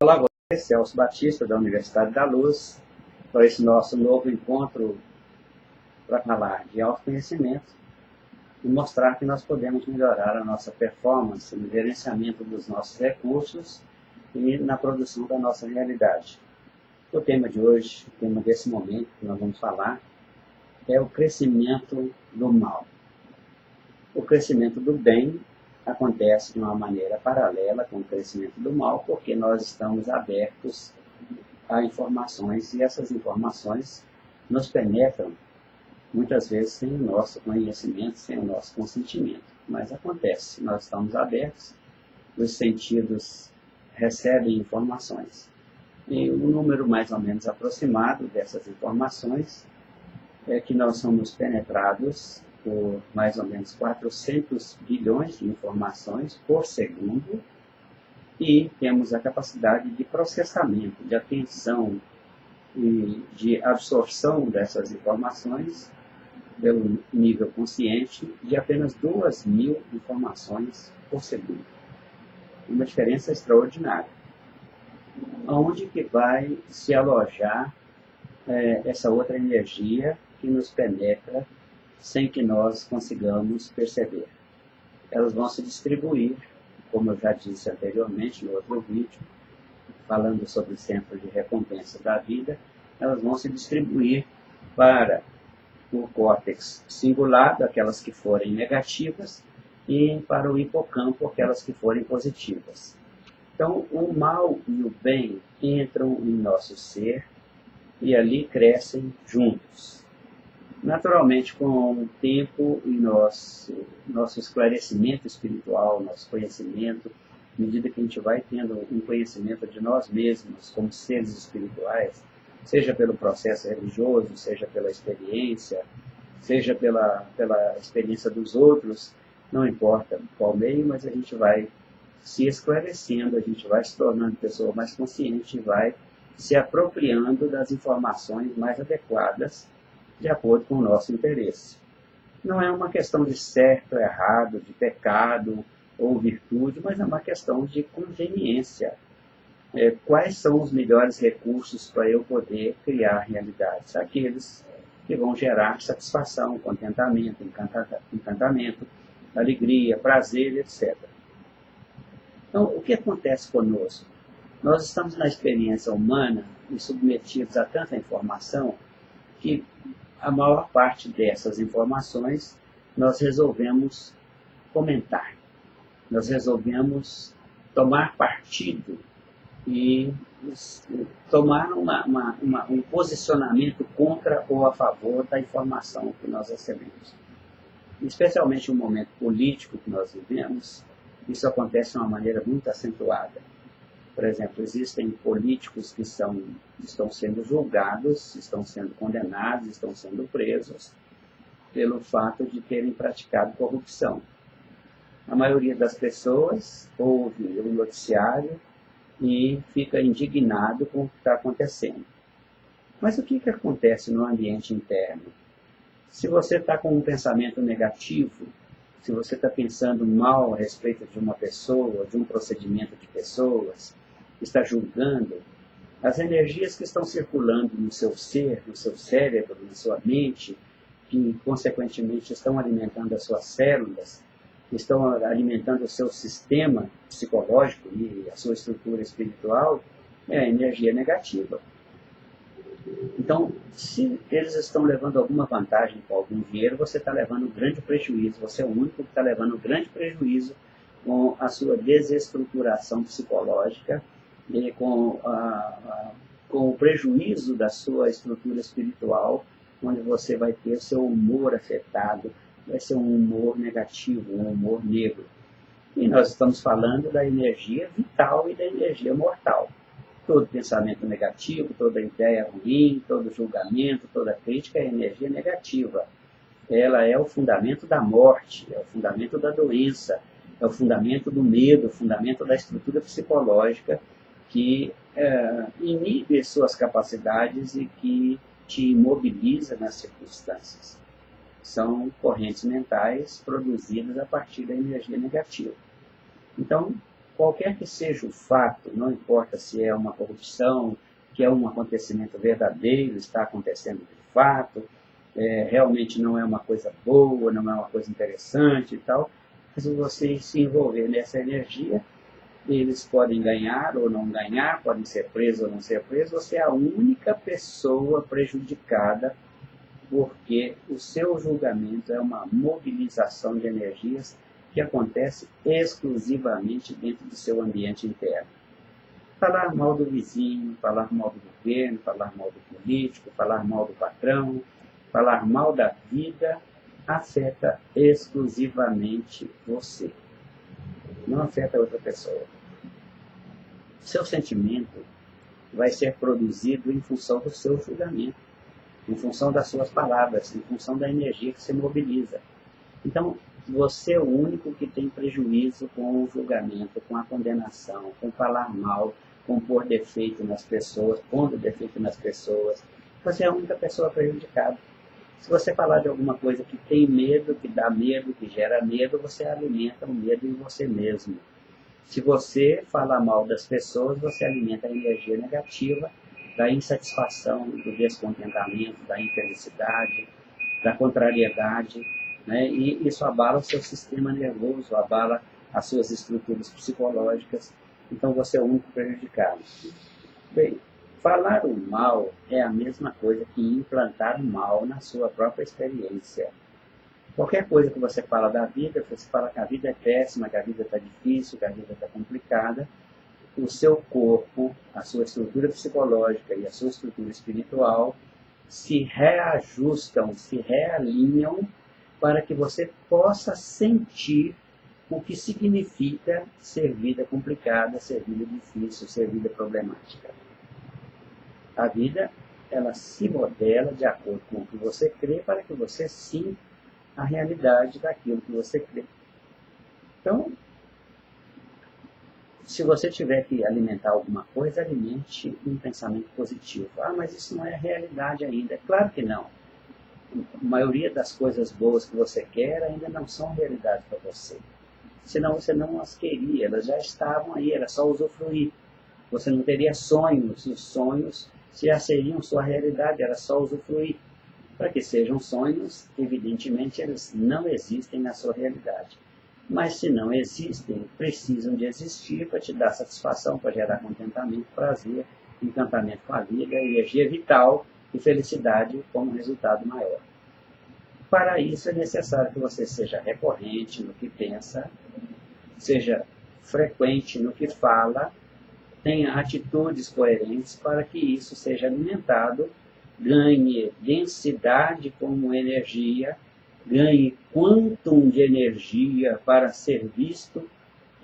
Olá, você, Celso Batista, da Universidade da Luz, para esse nosso novo encontro para falar de autoconhecimento e mostrar que nós podemos melhorar a nossa performance no gerenciamento dos nossos recursos e na produção da nossa realidade. O tema de hoje, o tema desse momento que nós vamos falar, é o crescimento do mal. O crescimento do bem acontece de uma maneira paralela com o crescimento do mal, porque nós estamos abertos a informações e essas informações nos penetram muitas vezes sem o nosso conhecimento, sem o nosso consentimento. Mas acontece, nós estamos abertos, os sentidos recebem informações. E o número mais ou menos aproximado dessas informações é que nós somos penetrados por mais ou menos 400 bilhões de informações por segundo e temos a capacidade de processamento, de atenção e de absorção dessas informações pelo nível consciente de apenas 2.000 informações por segundo. Uma diferença extraordinária. Onde que vai se alojar essa outra energia que nos penetra sem que nós consigamos perceber? Elas vão se distribuir, como eu já disse anteriormente no outro vídeo, falando sobre o centro de recompensa da vida, elas vão se distribuir para o córtex cingulado, aquelas que forem negativas, e para o hipocampo, aquelas que forem positivas. Então, o mal e o bem entram em nosso ser e ali crescem juntos. Naturalmente, com o tempo e nosso esclarecimento espiritual, nosso conhecimento, à medida que a gente vai tendo um conhecimento de nós mesmos como seres espirituais, seja pelo processo religioso, seja pela experiência, seja pela experiência dos outros, não importa qual meio, mas a gente vai se esclarecendo, a gente vai se tornando pessoa mais consciente e vai se apropriando das informações mais adequadas de acordo com o nosso interesse. Não é uma questão de certo, errado, de pecado ou virtude, mas é uma questão de conveniência. Quais são os melhores recursos para eu poder criar realidades? Aqueles que vão gerar satisfação, contentamento, encantamento, alegria, prazer, etc. Então, o que acontece conosco? Nós estamos na experiência humana e submetidos a tanta informação que a maior parte dessas informações nós resolvemos comentar. Nós resolvemos tomar partido e tomar um posicionamento contra ou a favor da informação que nós recebemos. Especialmente no momento político que nós vivemos, isso acontece de uma maneira muito acentuada. Por exemplo, existem políticos que estão sendo julgados, estão sendo condenados, estão sendo presos pelo fato de terem praticado corrupção. A maioria das pessoas ouve o noticiário e fica indignado com o que está acontecendo. Mas o que acontece no ambiente interno? Se você está com um pensamento negativo, se você está pensando mal a respeito de uma pessoa, de um procedimento de pessoas, está julgando, as energias que estão circulando no seu ser, no seu cérebro, na sua mente, que consequentemente estão alimentando as suas células, estão alimentando o seu sistema psicológico e a sua estrutura espiritual, é a energia negativa. Então, se eles estão levando alguma vantagem com algum dinheiro, você está levando um grande prejuízo. Você é o único que está levando um grande prejuízo com a sua desestruturação psicológica e com o prejuízo da sua estrutura espiritual, onde você vai ter seu humor afetado, vai ser um humor negativo, um humor negro. E nós estamos falando da energia vital e da energia mortal. Todo pensamento negativo, toda ideia ruim, todo julgamento, toda crítica é energia negativa. Ela é o fundamento da morte, é o fundamento da doença, é o fundamento do medo, o fundamento da estrutura psicológica que inibe suas capacidades e que te imobiliza nas circunstâncias. São correntes mentais produzidas a partir da energia negativa. Então, qualquer que seja o fato, não importa se é uma corrupção, que é um acontecimento verdadeiro, está acontecendo de fato, realmente não é uma coisa boa, não é uma coisa interessante e tal, mas se você se envolver nessa energia, eles podem ganhar ou não ganhar, podem ser presos ou não ser presos, você é a única pessoa prejudicada, porque o seu julgamento é uma mobilização de energias que acontece exclusivamente dentro do seu ambiente interno. Falar mal do vizinho, falar mal do governo, falar mal do político, falar mal do patrão, falar mal da vida, afeta exclusivamente você. Não afeta outra pessoa. Seu sentimento vai ser produzido em função do seu julgamento, em função das suas palavras, em função da energia que se mobiliza. Então, você é o único que tem prejuízo com o julgamento, com a condenação, com falar mal, com pôr defeito nas pessoas, pondo defeito nas pessoas. Você é a única pessoa prejudicada. Se você falar de alguma coisa que tem medo, que dá medo, que gera medo, você alimenta o medo em você mesmo. Se você falar mal das pessoas, você alimenta a energia negativa da insatisfação, do descontentamento, da infelicidade, da contrariedade, né? E isso abala o seu sistema nervoso, abala as suas estruturas psicológicas. Então você é o único prejudicado. Bem, falar o mal é a mesma coisa que implantar o mal na sua própria experiência. Qualquer coisa que você fala da vida, você fala que a vida é péssima, que a vida está difícil, que a vida está complicada, o seu corpo, a sua estrutura psicológica e a sua estrutura espiritual se reajustam, se realinham para que você possa sentir o que significa ser vida complicada, ser vida difícil, ser vida problemática. A vida, ela se modela de acordo com o que você crê para que você sinta a realidade daquilo que você crê. Então, se você tiver que alimentar alguma coisa, alimente um pensamento positivo. Ah, mas isso não é realidade ainda. Claro que não. A maioria das coisas boas que você quer ainda não são realidade para você. Senão você não as queria, elas já estavam aí, era só usufruir. Você não teria sonhos, os sonhos já seriam sua realidade, era só usufruir. Para que sejam sonhos, evidentemente eles não existem na sua realidade. Mas se não existem, precisam de existir para te dar satisfação, para gerar contentamento, prazer, encantamento com a vida, energia vital e felicidade como resultado maior. Para isso é necessário que você seja recorrente no que pensa, seja frequente no que fala, tenha atitudes coerentes para que isso seja alimentado, ganhe densidade como energia, ganhe quantum de energia para ser visto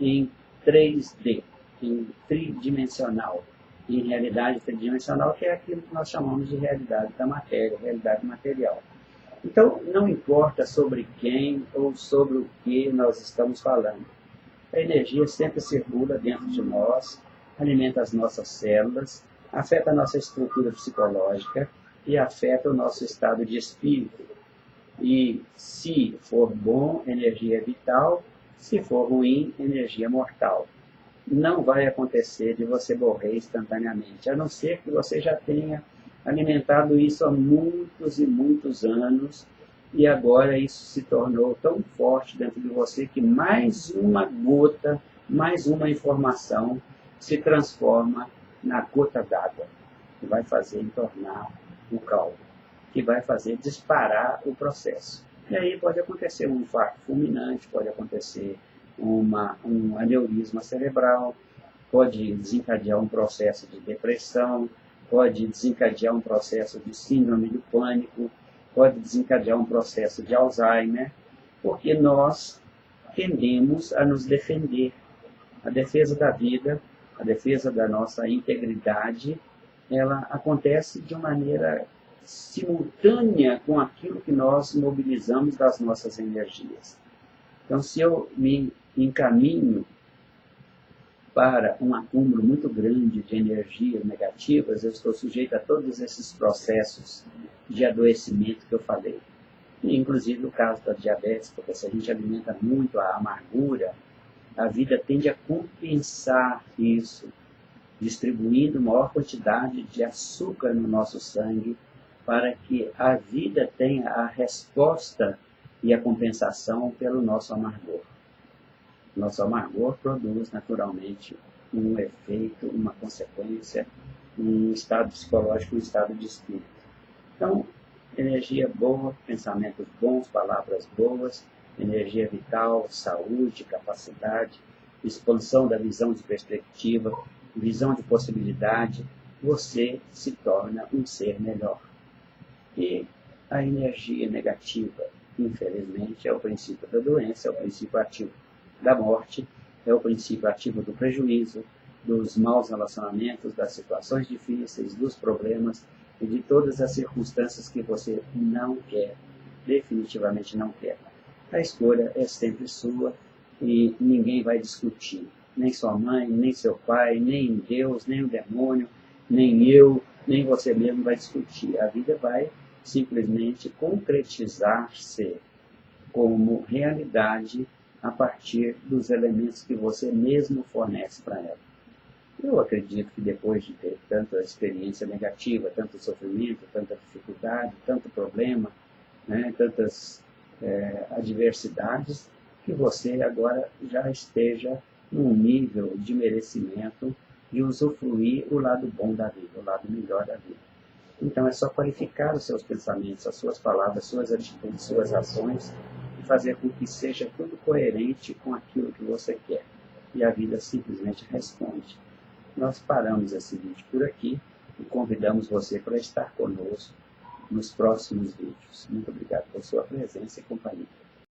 em 3D, em tridimensional, em realidade tridimensional, que é aquilo que nós chamamos de realidade da matéria, realidade material. Então, não importa sobre quem ou sobre o que nós estamos falando. A energia sempre circula dentro de nós, alimenta as nossas células, afeta a nossa estrutura psicológica e afeta o nosso estado de espírito. E se for bom, energia é vital, se for ruim, energia mortal. Não vai acontecer de você morrer instantaneamente, a não ser que você já tenha alimentado isso há muitos e muitos anos, e agora isso se tornou tão forte dentro de você que mais uma gota, mais uma informação se transforma na gota d'água, que vai fazer entornar o caldo, que vai fazer disparar o processo. E aí pode acontecer um infarto fulminante, pode acontecer um aneurisma cerebral, pode desencadear um processo de depressão, pode desencadear um processo de síndrome do pânico, pode desencadear um processo de Alzheimer, porque nós tendemos a nos defender. A defesa da vida, a defesa da nossa integridade, ela acontece de maneira simultânea com aquilo que nós mobilizamos das nossas energias. Então, se eu me encaminho para um acúmulo muito grande de energias negativas, eu estou sujeito a todos esses processos de adoecimento que eu falei. E, inclusive o caso da diabetes, porque se a gente alimenta muito a amargura, a vida tende a compensar isso, distribuindo maior quantidade de açúcar no nosso sangue, para que a vida tenha a resposta e a compensação pelo nosso amargor. Nosso amargor produz naturalmente um efeito, uma consequência, um estado psicológico, um estado de espírito. Então, energia boa, pensamentos bons, palavras boas, energia vital, saúde, capacidade, expansão da visão de perspectiva, visão de possibilidade, você se torna um ser melhor. E a energia negativa, infelizmente, é o princípio da doença, é o princípio ativo da morte, é o princípio ativo do prejuízo, dos maus relacionamentos, das situações difíceis, dos problemas e de todas as circunstâncias que você não quer, definitivamente não quer. A escolha é sempre sua e ninguém vai discutir. Nem sua mãe, nem seu pai, nem Deus, nem o demônio, nem eu, nem você mesmo vai discutir. A vida vai simplesmente concretizar-se como realidade a partir dos elementos que você mesmo fornece para ela. Eu acredito que depois de ter tanta experiência negativa, tanto sofrimento, tanta dificuldade, tanto problema, né, tantas adversidades, que você agora já esteja num nível de merecimento de usufruir o lado bom da vida, o lado melhor da vida. Então é só qualificar os seus pensamentos, as suas palavras, suas atitudes, suas ações e fazer com que seja tudo coerente com aquilo que você quer. E a vida simplesmente responde. Nós paramos esse vídeo por aqui e convidamos você para estar conosco nos próximos vídeos. Muito obrigado por sua presença e companhia.